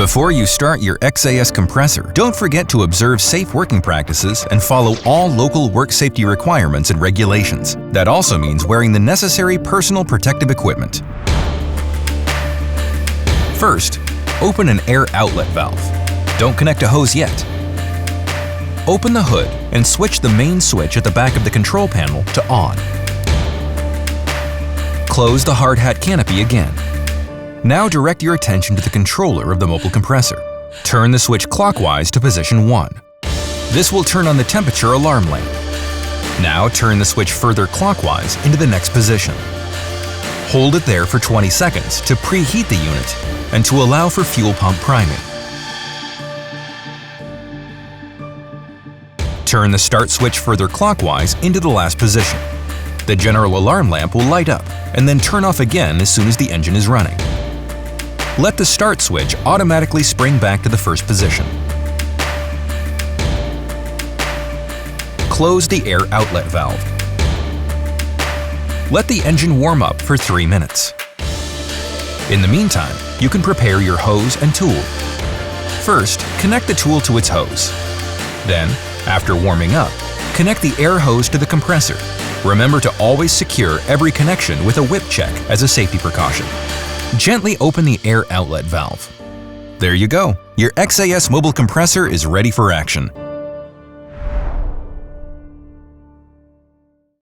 Before you start your XAS compressor, don't forget to observe safe working practices and follow all local work safety requirements and regulations. That also means wearing the necessary personal protective equipment. First, open an air outlet valve. Don't connect a hose yet. Open the hood and switch the main switch at the back of the control panel to on. Close the hard hat canopy again. Now direct your attention to the controller of the mobile compressor. Turn the switch clockwise to position 1. This will turn on the temperature alarm lamp. Now turn the switch further clockwise into the next position. Hold it there for 20 seconds to preheat the unit and to allow for fuel pump priming. Turn the start switch further clockwise into the last position. The general alarm lamp will light up and then turn off again as soon as the engine is running. Let the start switch automatically spring back to the first position. Close the air outlet valve. Let the engine warm up for 3 minutes. In the meantime, you can prepare your hose and tool. First, connect the tool to its hose. Then, after warming up, connect the air hose to the compressor. Remember to always secure every connection with a whip check as a safety precaution. Gently open the air outlet valve. There you go! Your XAS mobile compressor is ready for action.